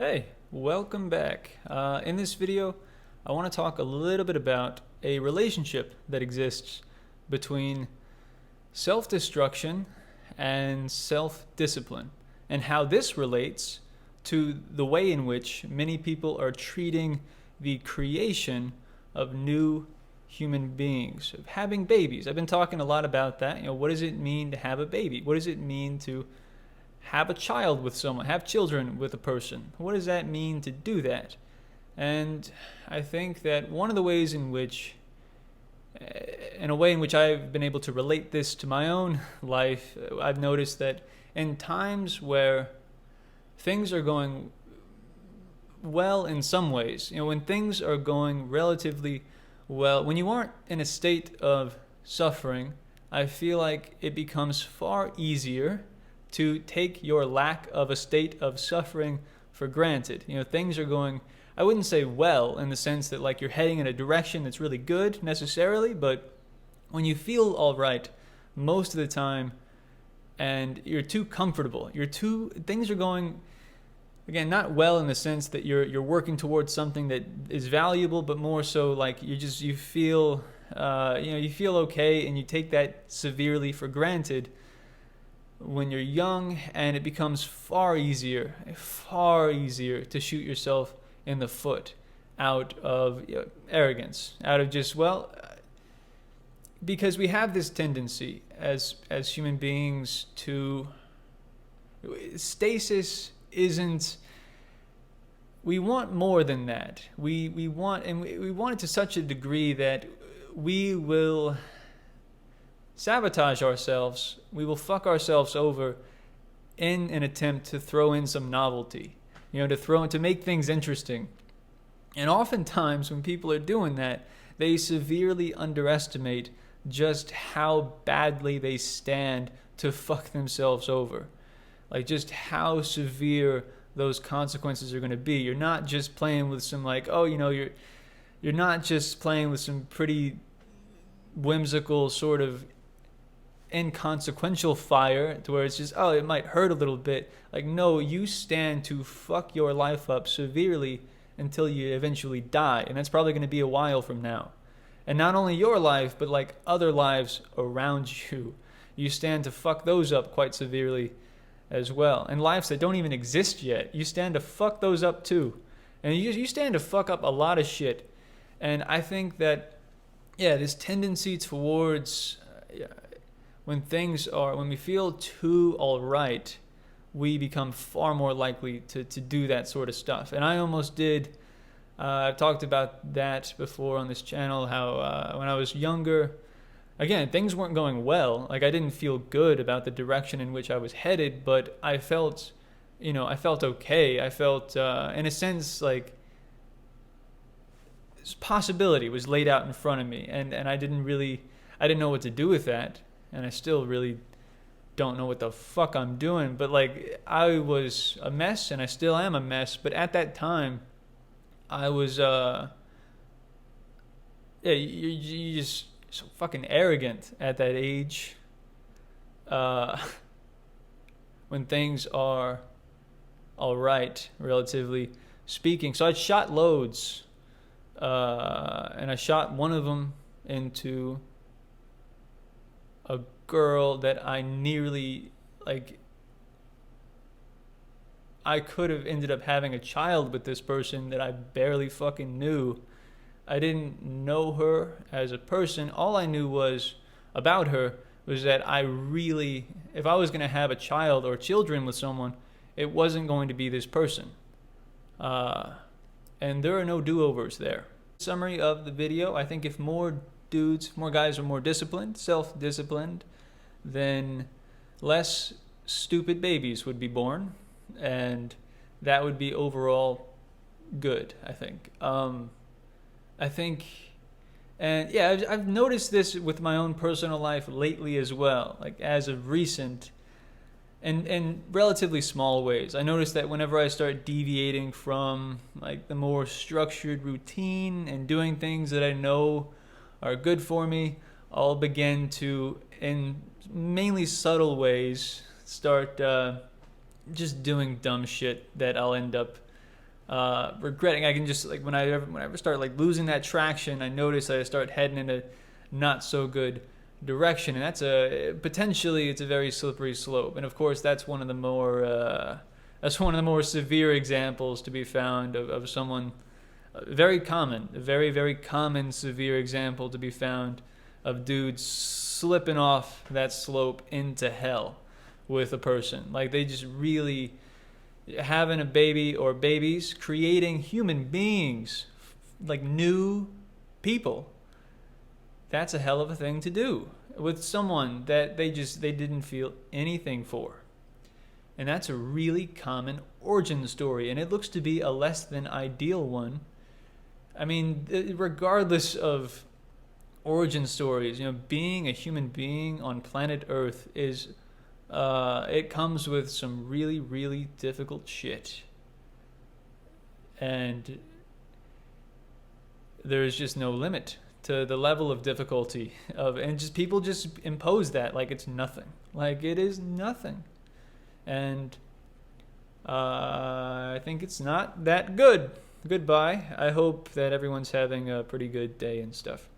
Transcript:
Hey, welcome back. In this video, I want to talk a little bit about a relationship that exists between self-destruction and self-discipline, and how this relates to the way in which many people are treating the creation of new human beings, of having babies. I've been talking a lot about that. What does it mean to have a baby? What does it mean to have a child with someone, have children with a person? What does that mean to do that? And I think that one of the ways in which, in a way in which I've been able to relate this to my own life, I've noticed that in times where things are going well in some ways, when things are going relatively well, when you aren't in a state of suffering, I feel like it becomes far easier to take your lack of a state of suffering for granted. Things are going, I wouldn't say well in the sense that like you're heading in a direction that's really good necessarily, but when you feel all right most of the time and you're too comfortable, things are going, again, not well in the sense that you're working towards something that is valuable, but more so like you feel you feel okay, and you take that severely for granted when you're young, and it becomes far easier to shoot yourself in the foot out of arrogance, out of just, because we have this tendency as human beings to, stasis isn't, we want more than that. We want it to such a degree that we will sabotage ourselves, we will fuck ourselves over in an attempt to throw in some novelty, to make things interesting. And oftentimes when people are doing that, they severely underestimate just how badly they stand to fuck themselves over. Like just how severe those consequences are going to be. You're not just playing with some you're not just playing with some pretty whimsical sort of inconsequential fire to where it's just, it might hurt a little bit. Like, no, you stand to fuck your life up severely until you eventually die, and that's probably going to be a while from now. And not only your life, but like other lives around you, you stand to fuck those up quite severely as well. And lives that don't even exist yet, you stand to fuck those up too. And you stand to fuck up a lot of shit. And I think that this tendency towards when we feel too all right, we become far more likely to do that sort of stuff. And I almost did, I've talked about that before on this channel, how when I was younger, again, things weren't going well. Like, I didn't feel good about the direction in which I was headed, but I felt okay. I felt, in a sense, like this possibility was laid out in front of me, and I didn't know what to do with that. And I still really don't know what the fuck I'm doing. But like, I was a mess, and I still am a mess. But at that time, I was, you're just so fucking arrogant at that age. When things are all right, relatively speaking. So I shot loads, and I shot one of them into a girl that I nearly, I could have ended up having a child with this person that I barely fucking knew. I didn't know her as a person. All I knew about her was that if I was going to have a child or children with someone, it wasn't going to be this person. And there are no do-overs there. Summary of the video: I think if more guys are more disciplined, self-disciplined, then less stupid babies would be born, and that would be overall good, I think. I've noticed this with my own personal life lately as well, like as of recent, and in relatively small ways. I noticed that whenever I start deviating from like the more structured routine and doing things that I know are good for me, I'll begin to, in mainly subtle ways, start just doing dumb shit that I'll end up regretting. I can just like whenever start like losing that traction, I notice I start heading in a not so good direction, and that's potentially it's a very slippery slope. And of course, that's one of the more severe examples to be found of someone very common, a very very common severe example to be found of dudes slipping off that slope into hell with a person. Like they just really having a baby or babies, creating human beings, like new people. That's a hell of a thing to do with someone that they didn't feel anything for. And that's a really common origin story, and it looks to be a less than ideal one. I mean, regardless of origin stories, being a human being on planet Earth is it comes with some really, really difficult shit. And there's just no limit to the level of difficulty and just people just impose that like it's nothing. Like it is nothing. And I think it's not that good. Goodbye. I hope that everyone's having a pretty good day and stuff.